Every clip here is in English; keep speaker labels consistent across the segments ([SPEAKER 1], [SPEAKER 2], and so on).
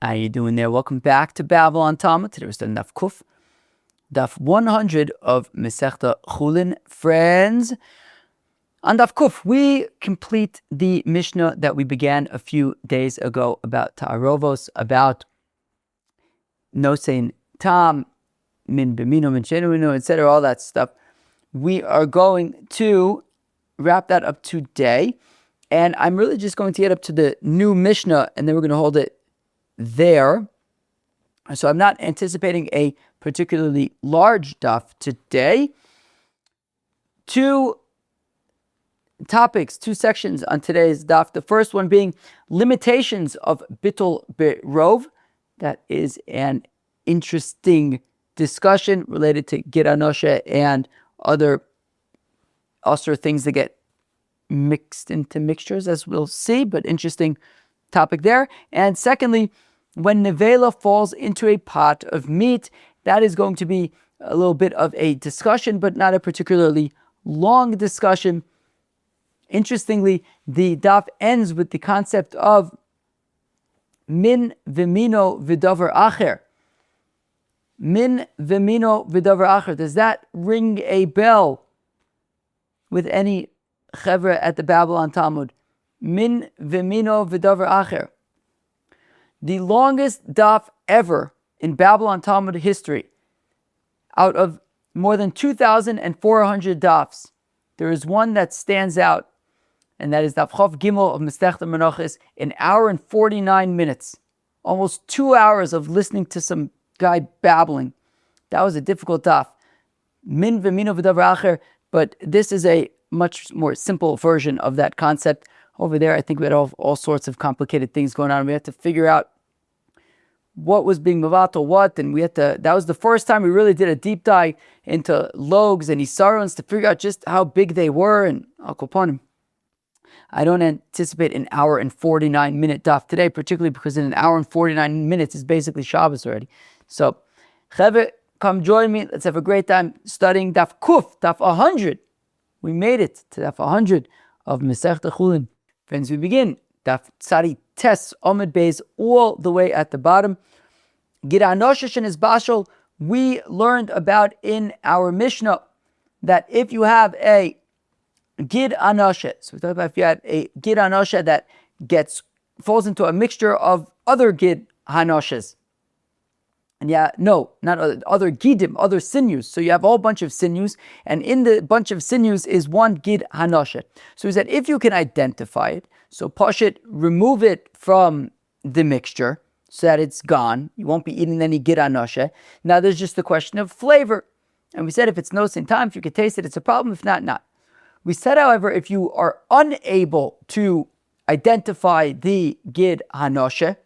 [SPEAKER 1] How you doing there? Welcome back to Babble on Talmud. Today we're studying Daf Kuf, Daf 100 of Masechta Chullin. Friends, on Daf Kuf, we complete the Mishnah that we began a few days ago about Ta'arovos, about Nosein Tam, Min Bimino, Min Shenuino, etc., all that stuff. We are going to wrap that up today, and I'm really just going to get up to the new Mishnah, and then we're going to hold it there. So I'm not anticipating a particularly large daf today. Two topics, two sections on today's daf. The first one being limitations of Bitul Berov. That is an interesting discussion related to Gid Anoshe and other things that get mixed into mixtures, as we'll see, but interesting topic there. And secondly, when neveilah falls into a pot of meat, that is going to be a little bit of a discussion, but not a particularly long discussion. Interestingly, the daf ends with the concept of min v'mino v'davar acher. Min v'mino v'davar acher. Does that ring a bell with any chevra at the Babble on Talmud? Min v'mino v'davar acher. The longest daf ever in Babble on Talmud history, out of more than 2,400 dafs, there is one that stands out, and that is Daf Chof Gimel of Masechta Menachos, an hour and 49 minutes. Almost 2 hours of listening to some guy babbling. That was a difficult daf. Min v'mino v'davar acher, but this is a much more simple version of that concept. Over there, I think we had all sorts of complicated things going on. We had to figure out what was being mevatel what, and that was the first time we really did a deep dive into logs and isarons to figure out just how big they were, and al kopanim. I don't anticipate an hour and 49 minute daf today, particularly because in an hour and 49 minutes is basically Shabbos already. So, Cheve, come join me. Let's have a great time studying Daf Kuf, Daf 100. We made it to Daf 100 of Masechta Chullin. Friends, we begin Daf Tzadi Tes Omid Beis all the way at the bottom. Gid Anoshe and his bashal, we learned about in our Mishnah that if you have a Gid Anoshe, so we talked about if you had a Gid Anoshe that falls into a mixture of other Gid Hanoshes. And not other gidim, other sinews. So you have a whole bunch of sinews, and in the bunch of sinews is one gid hanoshe. So he said, if you can identify it, so push it, remove it from the mixture so that it's gone. You won't be eating any gid hanoshe. Now there's just the question of flavor. And we said if it's no sin time, if you can taste it, it's a problem. If not, not. We said, however, if you are unable to identify the gid hanoshe,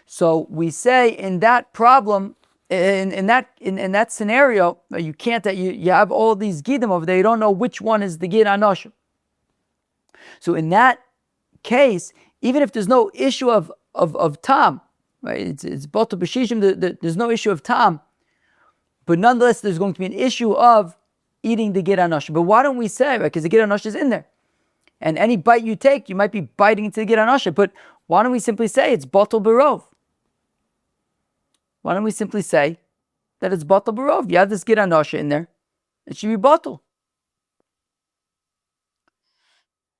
[SPEAKER 1] so we say in that problem, in that scenario, you can't. You have all these gidim over there. You don't know which one is the gid anoshe. So in that case, even if there's no issue of tam, right? It's boto b'shishim. There's no issue of tam, but nonetheless, there's going to be an issue of eating the gid anoshe. But why don't we say, right? Because the gid anoshe is in there, and any bite you take, you might be biting into the gid anoshe. But why don't we simply say it's botel berov? Why don't we simply say that it's botel berov? You have this gid anoshe in there, it should be botel.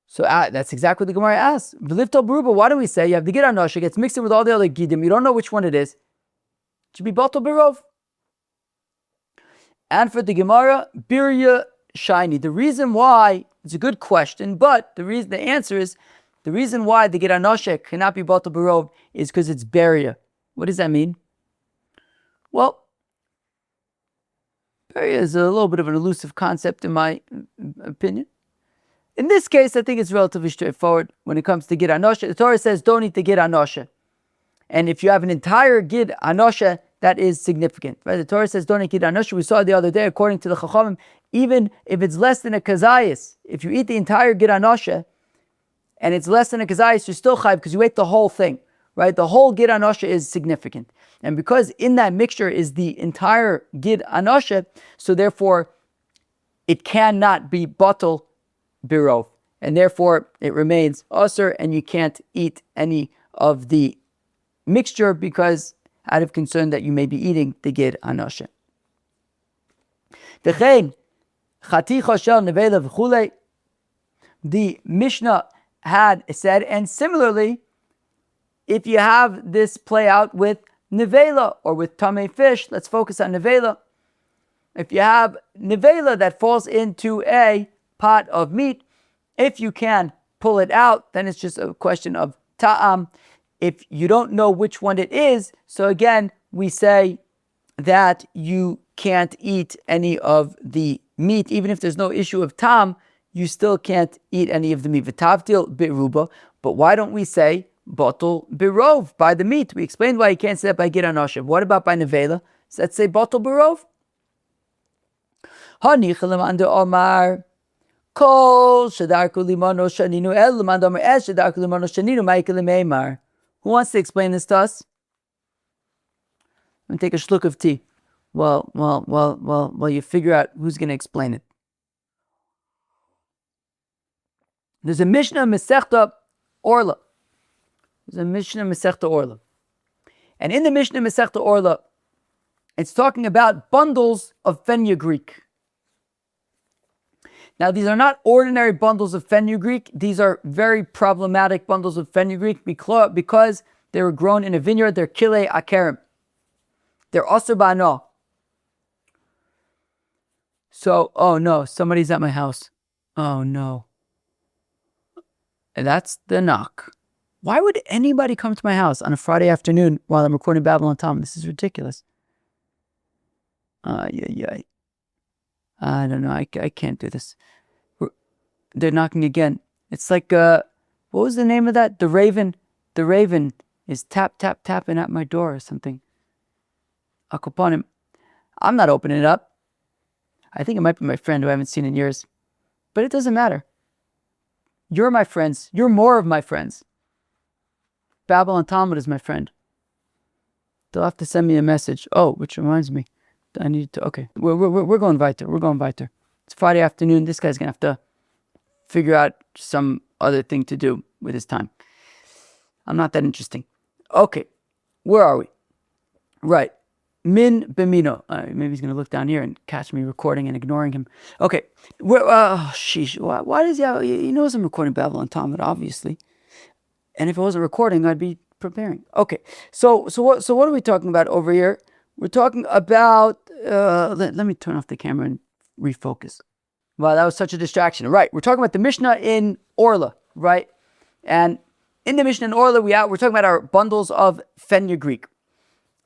[SPEAKER 1] So that's exactly what the Gemara asks. V'liftal beruba, why do we say you have the gid anoshe, gets mixed in with all the other gidim, you don't know which one it is, it should be botel berov. And for the Gemara, birya shiny. The reason why, it's a good question, but the answer is, the reason why the gid anoshe cannot be botel berov is because it's birya. What does that mean? Well, birya is a little bit of an elusive concept in my opinion. In this case, I think it's relatively straightforward when it comes to gid anoshe. The Torah says don't eat the gid anoshe. And if you have an entire gid anoshe, that is significant. Right? The Torah says don't eat gid anoshe. We saw the other day, according to the Chachamim, even if it's less than a kazayis, if you eat the entire gid anoshe, and it's less than a kazayis, you're still chayv because you ate the whole thing. Right? The whole gid anoshe is significant. And because in that mixture is the entire gid anoshe, so therefore it cannot be botel berov. And therefore it remains usher, and you can't eat any of the mixture because out of concern that you may be eating the ger anoshe. The Mishnah had said, and similarly, if you have this play out with neveilah or with tamei fish, let's focus on neveilah. If you have neveilah that falls into a pot of meat, if you can pull it out, then it's just a question of ta'am. If you don't know which one it is, so again, we say that you can't eat any of the meat, even if there's no issue of ta'am, you still can't eat any of the meat. V'tavtil biruba, but why don't we say Bitul birov, by the meat? We explained why you can't say that by ger anoshe. What about by neveilah? So let's say Bitul birov. Hanichalim under Omar Kol Shadarku Limano Shaninu El Limando Omar Es Shadarku Limano Shaninu Michael Meimar. Who wants to explain this to us? I'm gonna take a shluck of tea. Well, you figure out who's gonna explain it. There's a Mishnah Masechta Orla. There's a Mishnah Masechta Orla. And in the Mishnah Masechta Orla, it's talking about bundles of fenugreek. Now, these are not ordinary bundles of fenugreek. These are very problematic bundles of fenugreek because they were grown in a vineyard. They're kilei akerim. They're asur ba'ano. So, oh no, somebody's at my house. Oh no. And that's the knock. Why would anybody come to my house on a Friday afternoon while I'm recording Babble on Talmud? This is ridiculous. I don't know. I can't do this. They're knocking again. It's like, what was the name of that? The Raven. The Raven is tapping at my door or something. Akoponim. I'm not opening it up. I think it might be my friend who I haven't seen in years. But it doesn't matter. You're my friends. You're more of my friends. Babble on Talmud is my friend. They'll have to send me a message. Oh, which reminds me. I need to, okay. We're going weiter. We're going weiter. It's Friday afternoon. This guy's going to have to figure out some other thing to do with his time. I'm not that interesting. Okay. Where are we? Right. Min bimino. Maybe he's going to look down here and catch me recording and ignoring him. Okay. Sheesh. Why does he knows I'm recording Babble on Talmud, obviously. And if I wasn't recording, I'd be preparing. Okay. So what are we talking about over here? We're talking about, let me turn off the camera and refocus. Wow, that was such a distraction. Right, we're talking about the Mishnah in Orla, right? And in the Mishnah in Orla, we're talking about our bundles of fenugreek.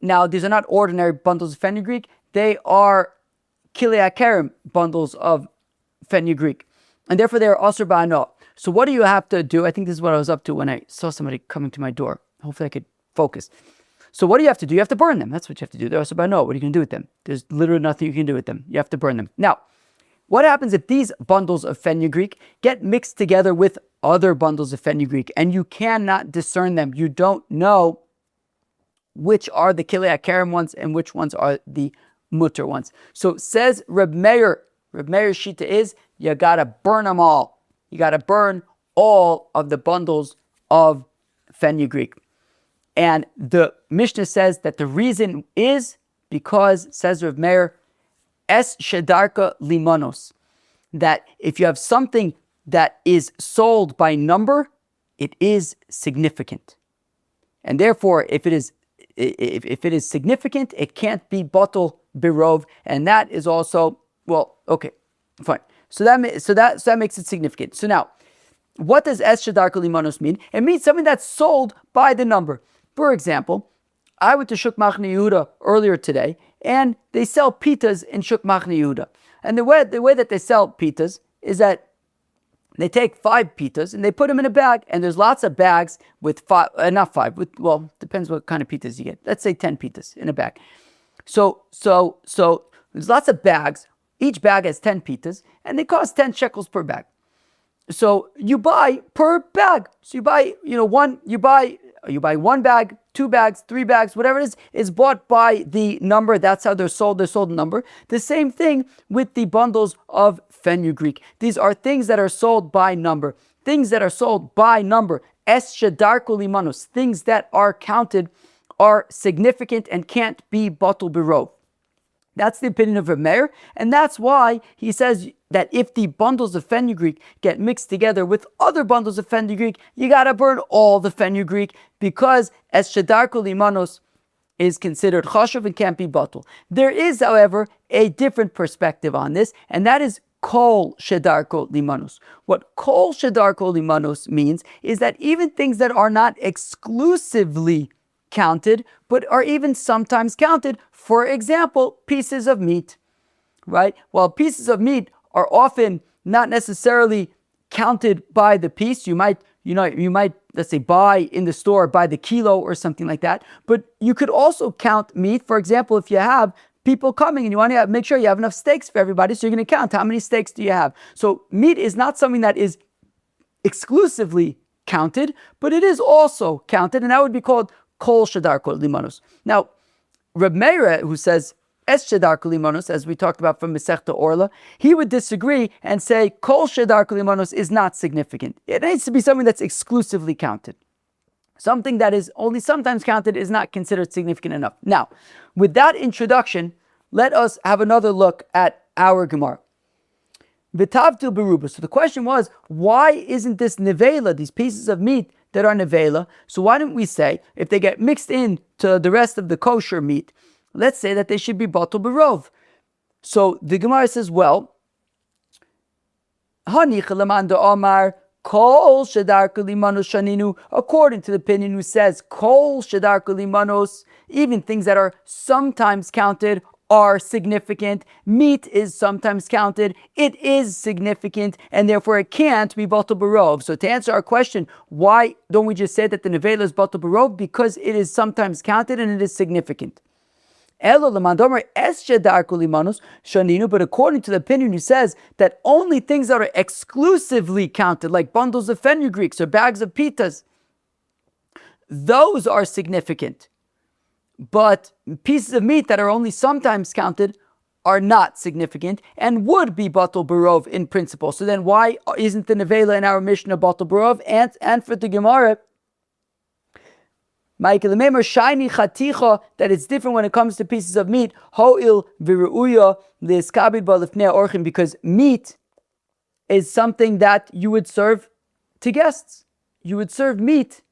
[SPEAKER 1] Now, these are not ordinary bundles of fenugreek. They are kilei akerim bundles of fenugreek. And therefore, they are asur ba'ano. So what do you have to do? I think this is what I was up to when I saw somebody coming to my door. Hopefully I could focus. So what do you have to do? You have to burn them. That's what you have to do. They're asur ba'ano. What are you going to do with them? There's literally nothing you can do with them. You have to burn them. Now, what happens if these bundles of fenugreek get mixed together with other bundles of fenugreek and you cannot discern them? You don't know which are the kilei akerim ones and which ones are the mutter ones. So says Reb Meir. Reb Meir's shita is you got to burn them all. You got to burn all of the bundles of fenugreek. And the Mishnah says that the reason is because, says Reb Meir, es shedarka limonos, that if you have something that is sold by number, it is significant. And therefore, if it is significant, it can't be Bitul birov, and that is also, well, okay, fine. So that makes it significant. So now, what does es shedarka limonos mean? It means something that's sold by the number. For example, I went to Shuk Machne Yehuda earlier today, and they sell pitas in Shuk Machne Yehuda. And the way that they sell pitas is that they take 5 pitas and they put them in a bag, and there's lots of bags with depends what kind of pitas you get. Let's say 10 pitas in a bag. So there's lots of bags. Each bag has 10 pitas, and they cost 10 shekels per bag. So you buy per bag. So you buy one bag, 2 bags, 3 bags, whatever it is bought by the number. That's how they're sold. They're sold in number. The same thing with the bundles of fenugreek. These are things that are sold by number. Things that are sold by number. Es shedarku limanos. Things that are counted are significant and can't be batul b'rov. That's the opinion of Reb Meir, and that's why he says that if the bundles of fenugreek get mixed together with other bundles of fenugreek, you gotta burn all the fenugreek, because es shedarko limanos is considered chashuv and can't be batul. There is, however, a different perspective on this, and that is kol shedarko limanos. What kol shedarko limanos means is that even things that are not exclusively counted, but are even sometimes counted, for example, pieces of meat, right? While pieces of meat are often not necessarily counted by the piece, you might, let's say, buy in the store by the kilo or something like that, but you could also count meat. For example, if you have people coming and you want to make sure you have enough steaks for everybody, so you're going to count how many steaks do you have. So meat is not something that is exclusively counted, but it is also counted, and that would be called kol shedarko limanos. Now, Reb Meir, who says es shedarko limanos, as we talked about from Masechta Orla, he would disagree and say kol shedarko limanos is not significant. It needs to be something that's exclusively counted. Something that is only sometimes counted is not considered significant enough. Now, with that introduction, let us have another look at our Gemara. V'tavtil beruba. So the question was, why isn't this neveilah, these pieces of meat that are neveilah? So why don't we say, if they get mixed into the rest of the kosher meat, let's say that they should be batul b'rov. So the Gemara says, well, Hani chalamanda omar kol shedarko limanos shaninu. According to the opinion who says kol shedarko limanos, even things that are sometimes counted are significant. Meat is sometimes counted. It is significant, and therefore it can't be batul b'rov. So to answer our question, why don't we just say that the neveilah is batul b'rov? Because it is sometimes counted and it is significant. But according to the opinion who says that only things that are exclusively counted, like bundles of fenugreeks or bags of pitas, those are significant. But pieces of meat that are only sometimes counted are not significant and would be batul b'rov in principle. So then why isn't the neveilah in our Mishnah batul b'rov? And for the Gemara, that it's different when it comes to pieces of meat, because meat is something that you would serve to guests. You would serve meat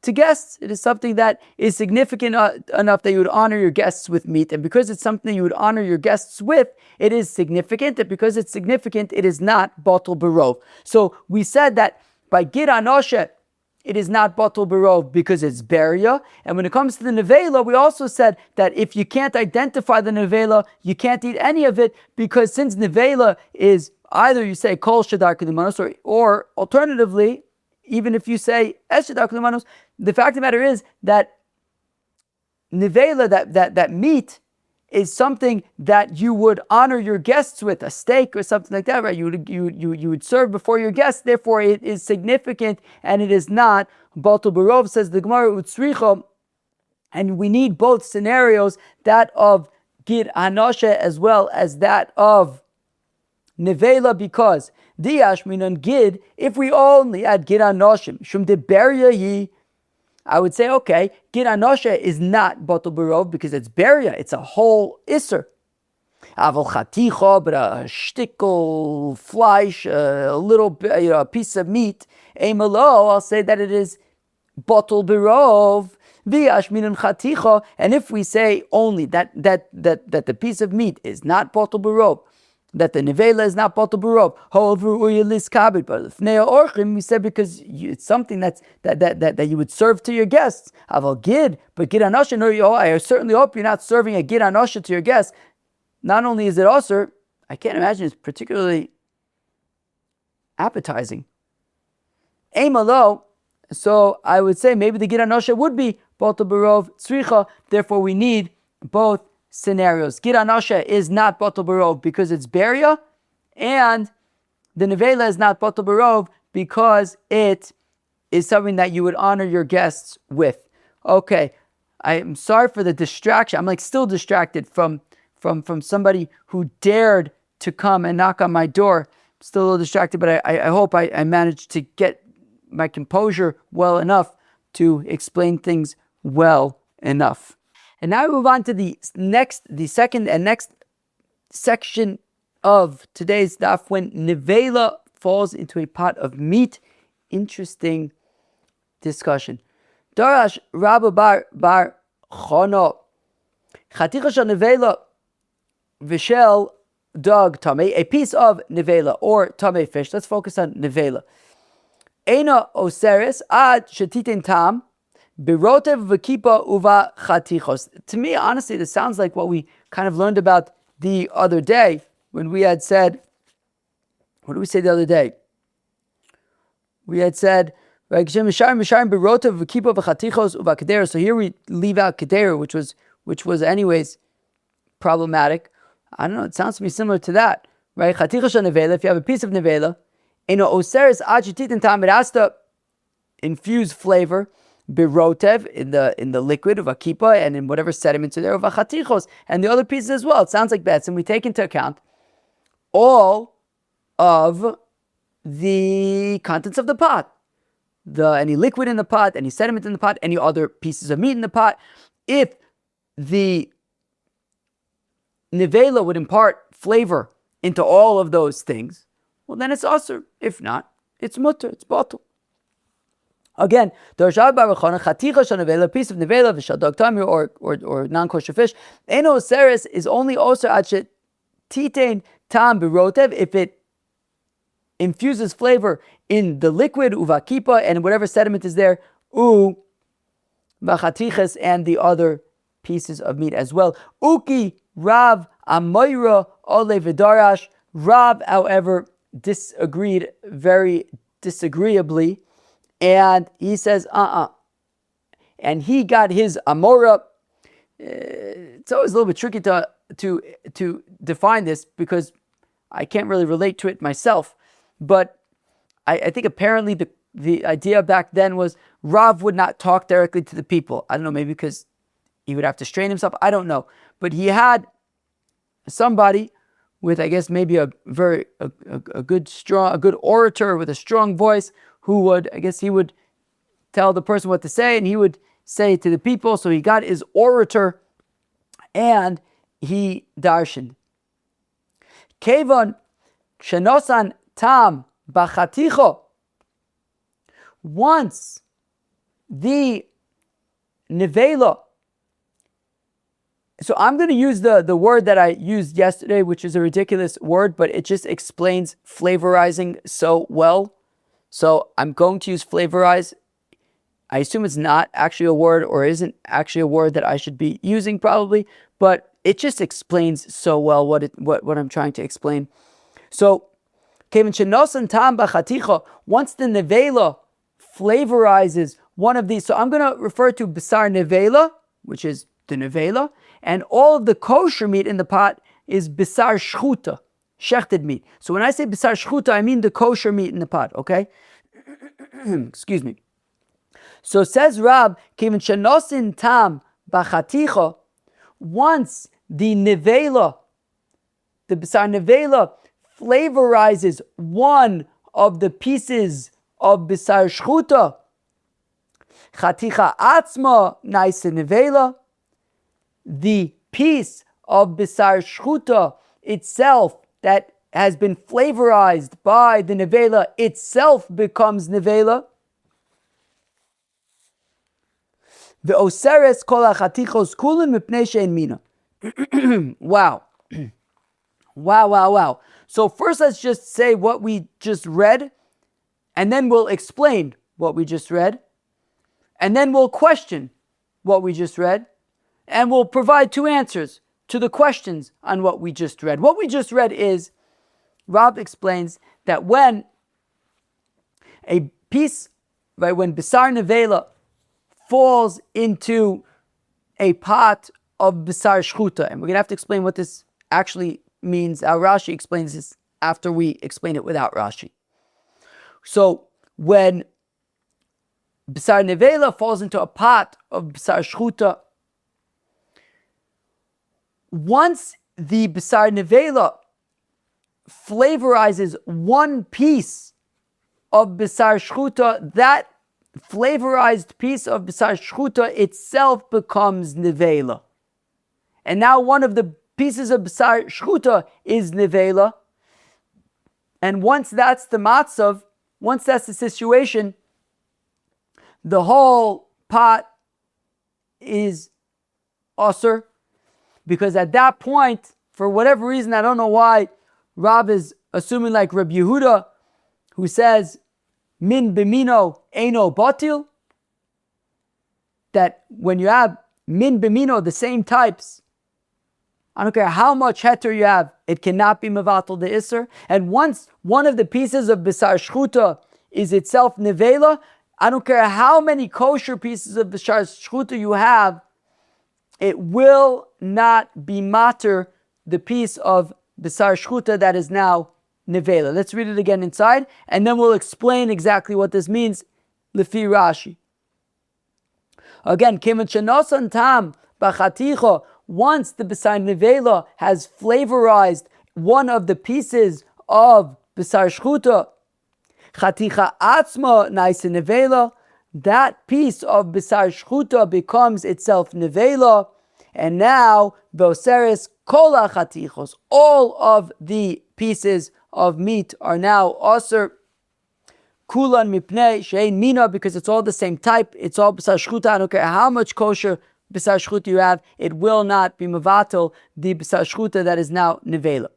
[SPEAKER 1] to guests. It is something that is significant enough that you would honor your guests with meat. And because it's something you would honor your guests with, it is significant. And because it's significant, it is not batul b'rov. So we said that by gid anoshe, it is not batul b'rov because it's beria. And when it comes to the neveilah, we also said that if you can't identify the neveilah, you can't eat any of it, because since neveilah is either you say kol shedarko limanos, or alternatively, even if you say es shedarko limanos, the fact of the matter is that neveilah, that meat, is something that you would honor your guests with, a steak or something like that, right? You would serve before your guests. Therefore, it is significant and it is not batul b'rov, says the Gemara utzricha. And we need both scenarios, that of gid hanoshe as well as that of neveilah, because diash minan gid, if we only add gid hanoshim shum de beria yi, I would say, okay, gid anoshe is not batul b'rov because it's beria, it's a whole iser. Aval chaticha, but a shtickle fleish, a little a piece of meat, emelo, I'll say that it is batul b'rov. V'yash minan chaticha, and if we say only that the piece of meat is not batul b'rov, that the neveilah is not batul b'rov, but we said because it's something that you would serve to your guests. Aval gid, but gid anoshe, no, I certainly hope you're not serving a gid anoshe to your guests. Not only is it also, I can't imagine it's particularly appetizing. Emalo, so I would say maybe the gid anoshe would be batul b'rov tzricha. Therefore, we need both scenarios. Gid anoshe is not batul b'rov because it's beria, and the neveilah is not batul b'rov because it is something that you would honor your guests with. Okay, I'm sorry for the distraction. I'm still distracted from somebody who dared to come and knock on my door. I'm still a little distracted, but I hope I managed to get my composure well enough to explain things well enough. And now we move on to the second and next section of today's daf, when neveilah falls into a pot of meat. Interesting discussion. Darash Rabba bar Chono Chaticha shel neveilah v'shel dog tamei, a piece of neveilah or tamei fish. Let's focus on neveilah. Eina oseres ad shetitin tam birotev v'kipa uva chatichos. To me, honestly, this sounds like what we kind of learned about the other day when we had said, what did we say the other day? We had said, so here we leave out kedera, which was anyways problematic. I don't know, it sounds to me similar to that, right? If you have a piece of neveilah, it has to infuse flavor, birotev, in the liquid of a kippah and in whatever sediments are there of a chatichos, and the other pieces as well. It sounds like bets, and we take into account all of the contents of the pot. Any liquid in the pot, any sediment in the pot, any other pieces of meat in the pot. If the neveilah would impart flavor into all of those things, well, then it's asur. If not, it's mutter, it's batul. Again, a piece of neveilah, v'shadog tamir, or non-kosher fish, eno seres is only osur at titain tam birotev, if it infuses flavor in the liquid, uvakipa, and whatever sediment is there, vachatiches, and the other pieces of meat as well. Uki Rav Amoira Ole Vidarash. Rav, however, disagreed very disagreeably, and he says, and he got his Amora. It's always a little bit tricky to define this because I can't really relate to it myself. But I think apparently the idea back then was Rav would not talk directly to the people. I don't know, maybe because he would have to strain himself. I don't know. But he had somebody with, I guess, maybe a good orator with a strong voice who would, I guess he would tell the person what to say and he would say it to the people. So he got his orator and he darshaned. Kevon shenosan tam bachaticho. Once the neveilah, so I'm going to use the word that I used yesterday, which is a ridiculous word, but it just explains flavorizing so well. So I'm going to use flavorize. I assume it's not actually a word or isn't actually a word that I should be using probably, but it just explains so well what I'm trying to explain. So once the neveilah flavorizes one of these, so I'm going to refer to Basar neveilah, which is the neveilah, and all of the kosher meat in the pot is Basar shchuta, shechted meat. So when I say Basar shchuta, I mean the kosher meat in the pot, okay? Excuse me. So says Rab, Kevin shenosin tam bachaticha, once the neveilah, the Basar neveilah, flavorizes one of the pieces of Basar shchuta, chaticha atzma naisa neveilah, the piece of Basar shchuta itself that has been flavorized by the neveilah itself becomes neveilah. The oseres kol hachatichos kulim mipnei she'en mina. Wow. Wow. So first let's just say what we just read, and then we'll explain what we just read, and then we'll question what we just read, and we'll provide two answers to the questions on what we just read. What we just read is, Rab explains that when a piece, right, when Basar neveilah falls into a pot of Basar shchuta, and we're going to have to explain what this actually means. Our Rashi explains this after we explain it without Rashi. So when Basar neveilah falls into a pot of Basar shchuta, once the Basar neveilah flavorizes one piece of Basar shchuta, that flavorized piece of B'sar Shchuta itself becomes neveilah. And now one of the pieces of B'sar Shchuta is neveilah. And once that's the matzav, once that's the situation, the whole pot is osur, because at that point, for whatever reason, I don't know why, Rav is assuming like Rabbi Yehuda, who says, min bimino eino batil, that when you have min bimino, the same types, I don't care how much heter you have, it cannot be mevatel the isser. And once one of the pieces of B'sar Shchuta is itself neveilah, I don't care how many kosher pieces of B'sar Shchuta you have, it will not be mater the piece of B'sar Shchuta that is now neveilah. Let's read it again inside, and then we'll explain exactly what this means, Lefi Rashi. Again, Kiman Shenosan Tam B'chaticha, once the B'sar neveilah has flavorized one of the pieces of B'sar Shchuta, Chaticha Atzma Naisa neveilah, that piece of B'sar Shchuta becomes itself neveilah, and now Boseres Kol HaChatichos, all of the pieces of meat are now osur. Kulan mipnei shein mina, because it's all the same type, it's all B'sar Shchuta. I don't care how much kosher B'sar Shchuta you have, it will not be mevatel the B'sar Shchuta that is now neveilah.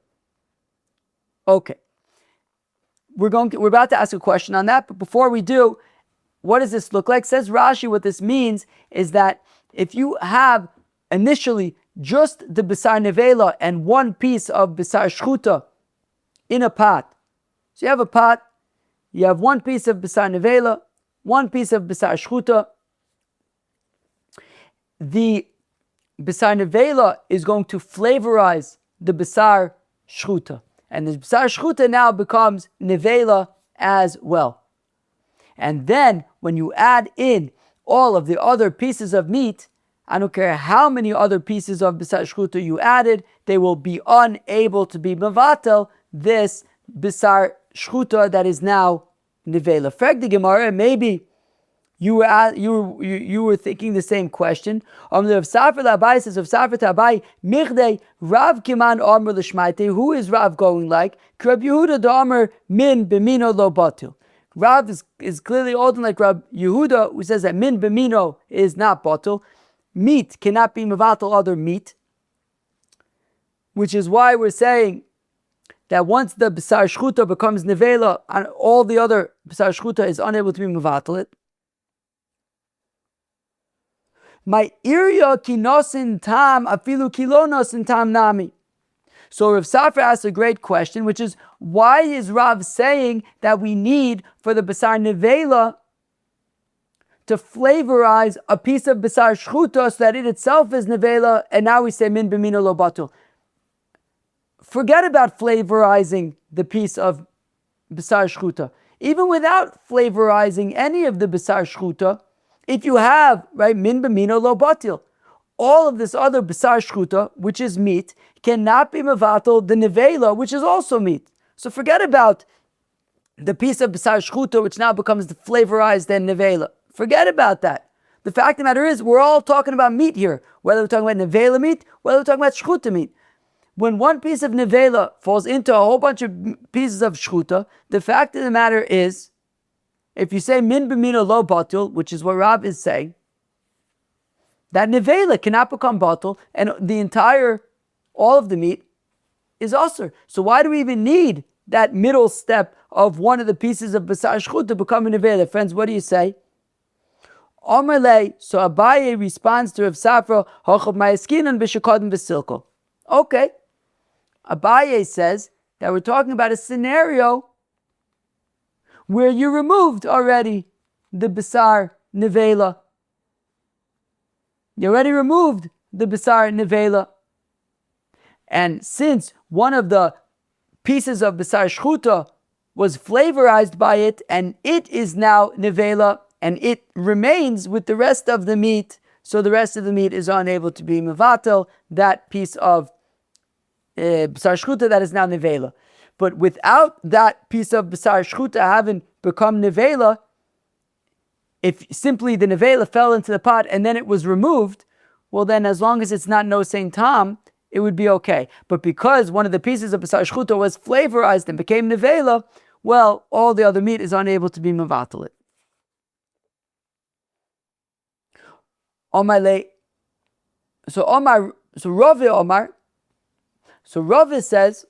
[SPEAKER 1] Okay. We're about to ask a question on that, but before we do, what does this look like? Says Rashi, what this means is that if you have initially just the B'sar neveilah and one piece of B'sar Shchuta in a pot, so you have a pot, you have one piece of B'sar neveilah, one piece of B'sar Shchuta, the B'sar neveilah is going to flavorize the B'sar Shchuta. And the B'sar Shchuta now becomes neveilah as well. And then, when you add in all of the other pieces of meat, I don't care how many other pieces of B'sar Shchuta you added, they will be unable to be mevatel this B'sar Shchuta that is now neveilah. Frag the Gemara, maybe you were thinking the same question. Who is Rav going like? Rabbi Yehuda d'Amar min b'mino lo batil. Rav is clearly holding like Rabbi Yehuda, who says that min b'mino is not batil. Meat cannot be mevatel other meat, which is why we're saying that once the B'sar Shchuta becomes neveilah, and all the other B'sar Shchuta is unable to be mevatel it. My irya kinosin tam afilu kilonosin tam nami. So Rav Safra asks a great question, which is, why is Rav saying that we need for the B'sar neveilah to flavorize a piece of B'sar Shchuta so that it itself is neveilah, and now we say min b'mino lo batul? Forget about flavorizing the piece of B'sar Shchuta. Even without flavorizing any of the B'sar Shchuta, if you have, right, min b'mino lo batil, all of this other B'sar Shchuta, which is meat, cannot be mevatel the neveilah, which is also meat. So forget about the piece of B'sar Shchuta, which now becomes the flavorized and neveilah. Forget about that. The fact of the matter is, we're all talking about meat here, whether we're talking about neveilah meat, whether we're talking about Shchuta meat. When one piece of neveilah falls into a whole bunch of pieces of Shchuta, the fact of the matter is, if you say min b'mino lo batul, which is what Rab is saying, that neveilah cannot become batul, and all of the meat is asur. So why do we even need that middle step of one of the pieces of B'sar Shchuta to become a neveilah? Friends, what do you say? Omerlei, so Abaye responds to Rav Safra, Hochav ma'askinan b'shekadim v'silko. Okay. Abaye says that we're talking about a scenario where you removed already the B'sar neveilah. You already removed the B'sar neveilah. And since one of the pieces of B'sar Shchuta was flavorized by it, and it is now neveilah, and it remains with the rest of the meat, so the rest of the meat is unable to be mevatel that piece of B'sar Shchuta that is now neveilah. But without that piece of B'sar Shchuta having become neveilah, if simply the neveilah fell into the pot and then it was removed, well then as long as it's not no saint tam, it would be okay. But because one of the pieces of B'sar Shchuta was flavorized and became neveilah, well, all the other meat is unable to be mevatel it. So Rava says,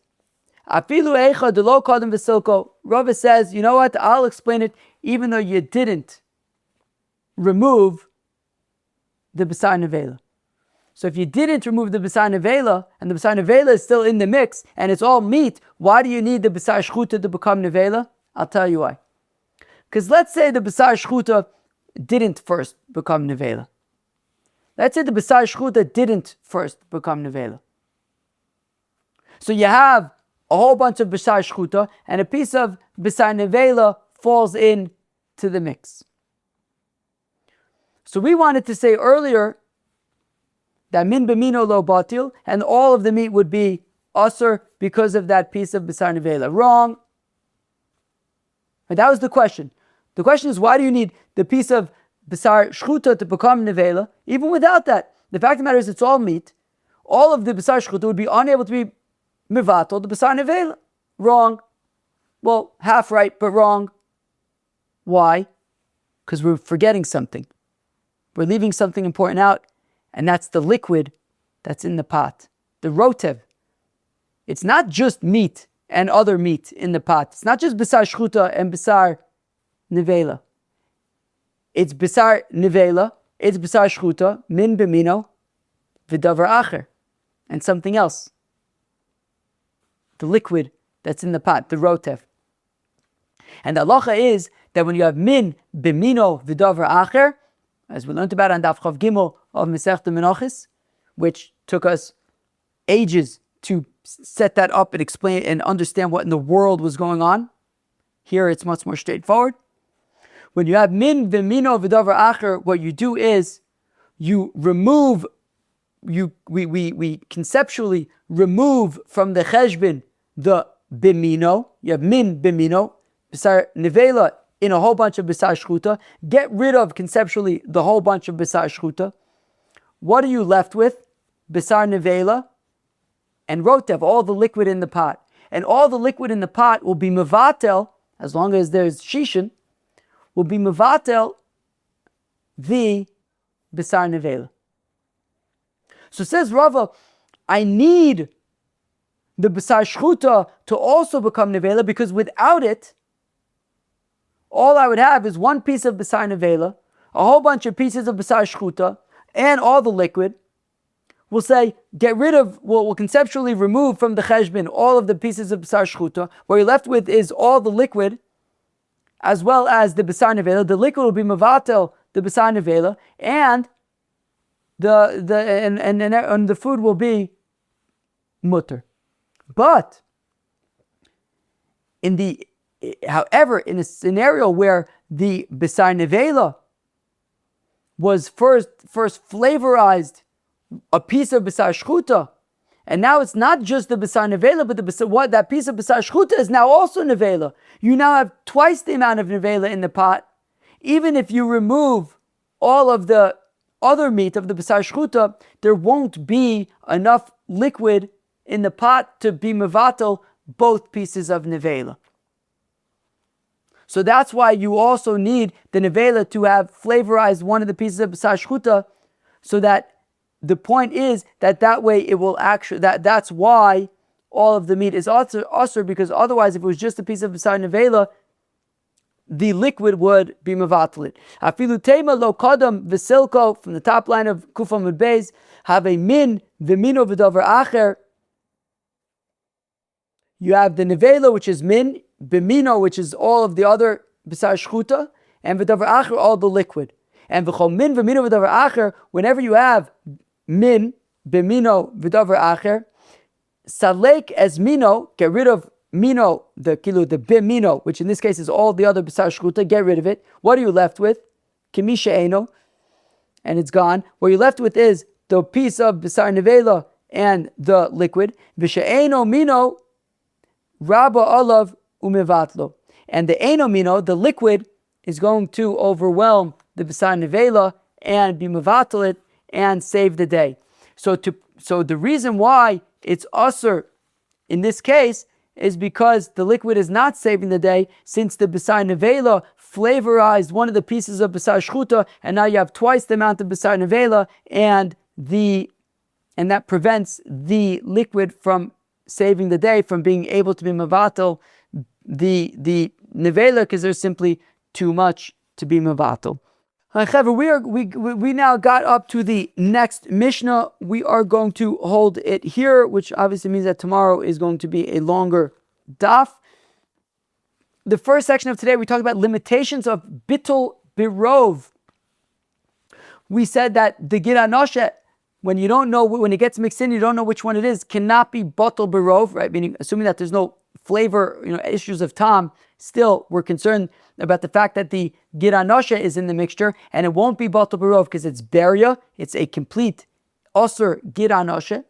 [SPEAKER 1] Afilu eicha delo kadem v'silko. Rava says, you know what? I'll explain it. Even though you didn't remove the b'sar neveilah. So if you didn't remove the b'sar neveilah, and the b'sar neveilah is still in the mix, and it's all meat, why do you need the b'sar shchuta to become neveilah? I'll tell you why. Because let's say the b'sar shchuta didn't first become neveilah. Let's say the b'sar shchuta didn't first become neveilah. So you have a whole bunch of b'sar shchuta, and a piece of b'sar neveilah falls in to the mix. So we wanted to say earlier that min b'mino lo batil, and all of the meat would be asur because of that piece of b'sar neveilah. Wrong. And that was the question. The question is, why do you need the piece of b'sar shchuta to become neveilah? Even without that, the fact of the matter is it's all meat. All of the b'sar shchuta would be unable to be mevatel the b'sar neveilah. Wrong. Well, half right, but wrong. Why? Because we're forgetting something. We're leaving something important out, and that's the liquid that's in the pot. The rotev. It's not just meat and other meat in the pot. It's not just b'sar shchuta and b'sar neveilah. It's b'sar neveilah, it's b'sar shchuta, min b'mino, v'davar acher, and something else. The liquid that's in the pot, the rotev. And the halacha is that when you have min b'mino v'davar acher, as we learned about on Daf Chav Gimel of Masechta Menachos, which took us ages to set that up and explain and understand what in the world was going on. Here it's much more straightforward. When you have min v'mino v'davar acher, what you do is we conceptually remove from the cheshbon the b'mino. You have min b'mino, b'sar neveilah in a whole bunch of b'sar shchuta. Get rid of conceptually the whole bunch of b'sar shchuta. What are you left with? B'sar neveilah and rotev, all the liquid in the pot. And all the liquid in the pot will be mevatel, as long as there's shishin, will be mevatel the b'sar neveilah. So says Rava, I need the b'sar shchuta to also become neveilah, because without it, all I would have is one piece of b'sar neveilah, a whole bunch of pieces of b'sar shchuta, and all the liquid. We'll say, we'll conceptually remove from the cheshbon all of the pieces of b'sar shchuta. What you're left with is all the liquid, as well as the b'sar neveilah. The liquid will be mevatel the b'sar neveilah, and the food will be mutter. But however, in a scenario where the b'sar neveilah was first flavorized a piece of b'sar shchuta, and now it's not just the b'sar neveilah, but that piece of b'sar shchuta is now also neveilah. You now have twice the amount of neveilah in the pot. Even if you remove all of the other meat of the b'sar shchuta, there won't be enough liquid in the pot to be mevatel both pieces of neveilah. So that's why you also need the neveilah to have flavorized one of the pieces of b'sar shchuta, so that the point is that way it will actually, that's why all of the meat is asur, because otherwise if it was just a piece of b'sar neveilah, the liquid would be mevatel it. Afilu tema lo kadam v'silko, from the top line of Kuf Amud Beis, have a min v'mino v'davar acher. You have the neveilah, which is min, b'mino, which is all of the other b'sar shchuta, and v'davar acher, all the liquid. And v'chol min v'mino v'davar acher, whenever you have min, b'mino v'davar acher, salek as mino, get rid of mino, the b'mino, which in this case is all the other b'sar shchuta, get rid of it. What are you left with? Kimi she'eno, and it's gone. What you're left with is the piece of b'sar neveilah and the liquid. V'she'eno mino, rabba olav umevatlo. And the eno mino, the liquid, is going to overwhelm the B'sar neveilah and be mevatel it and save the day. So the reason why it's usher in this case is because the liquid is not saving the day, since the B'sar neveilah flavorized one of the pieces of B'sar shchuta, and now you have twice the amount of B'sar neveilah, and that prevents the liquid from saving the day, from being able to be mevatel the neveilah, because there's simply too much to be mevatel. We now got up to the next Mishnah. We are going to hold it here, which obviously means that tomorrow is going to be a longer daf. The first section of today, we talked about limitations of Bitul Birov. We said that the Gid Anoshet, when you don't know, when it gets mixed in, you don't know which one it is, cannot be Bitul Birov, right? Meaning, assuming that there's no flavor, issues of tam, still we're concerned about the fact that the Gid Anoshet is in the mixture, and it won't be Bitul Birov because it's Beria, it's a complete Osir Gid Anoshet.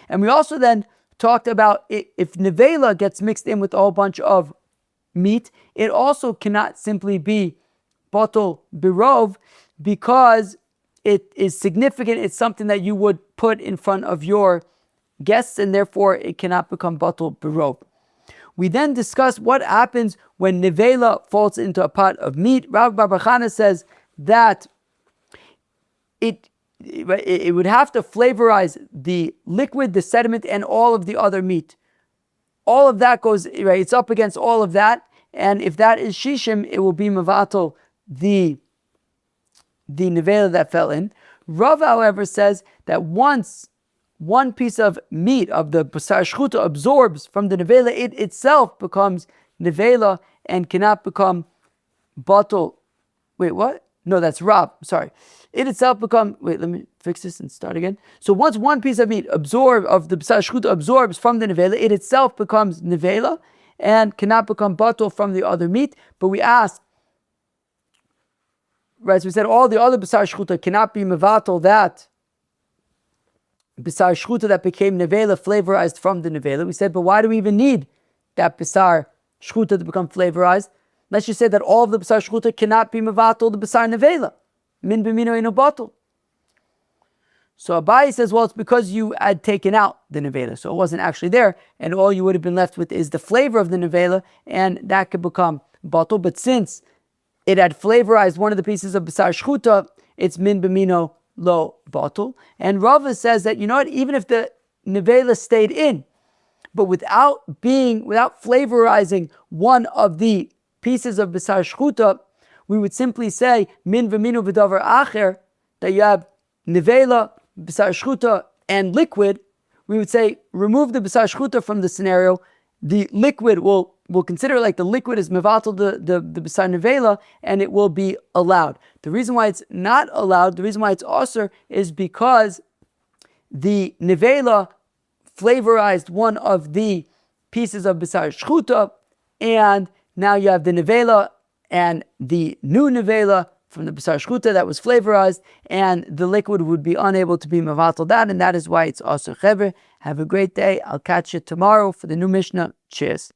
[SPEAKER 1] And we also then talked about if neveilah gets mixed in with a whole bunch of meat, it also cannot simply be Bitul Birov because it is significant. It's something that you would put in front of your guests, and therefore it cannot become Bitul Birov. We then discussed what happens when neveilah falls into a pot of meat. Rav Bar Chana says that it would have to flavorize the liquid, the sediment, and all of the other meat. All of that goes, right, it's up against all of that, and if that is shishim, it will be mevatel the neveilah that fell in. Rav, however, says that once one piece of meat of the B'sar shchuta absorbs from the neveilah, it itself becomes neveilah and cannot become batul. Wait, what? No, that's Rav. Sorry. It itself becomes. Wait, let me fix this and start again. So once one piece of meat of the B'sar shchuta absorbs from the neveilah, it itself becomes neveilah and cannot become batul from the other meat. But we asked, right? So we said all the other B'sar shchuta cannot be mevatel that B'sar shchuta that became neveilah flavorized from the neveilah. We said, but why do we even need that B'sar shchuta to become flavorized? Let's just say that all of the B'sar shchuta cannot be mevatel the B'sar neveilah. Min b'mino ino batel. So Abaye says, well, it's because you had taken out the neveilah, so it wasn't actually there, and all you would have been left with is the flavor of the neveilah, and that could become batel. But since it had flavorized one of the pieces of B'sar shchuta, it's min b'mino lo batel. And Rava says that, even if the neveilah stayed in, but without flavorizing one of the pieces of B'sar shchuta, we would simply say min v'minu v'davar acher, that you have neveilah, B'sar shchuta, and liquid. We would say remove the B'sar shchuta from the scenario. The liquid we'll consider like the liquid is mevatel the B'sar neveilah, and it will be allowed. The reason why it's not allowed, the reason why it's osir, is because the neveilah flavorized one of the pieces of B'sar shchuta, and now you have the neveilah and the new neveilah from the B'sar shchuta that was flavorized, and the liquid would be unable to be mevatel that, and that is why it's osir. Have a great day. I'll catch you tomorrow for the new Mishnah. Cheers.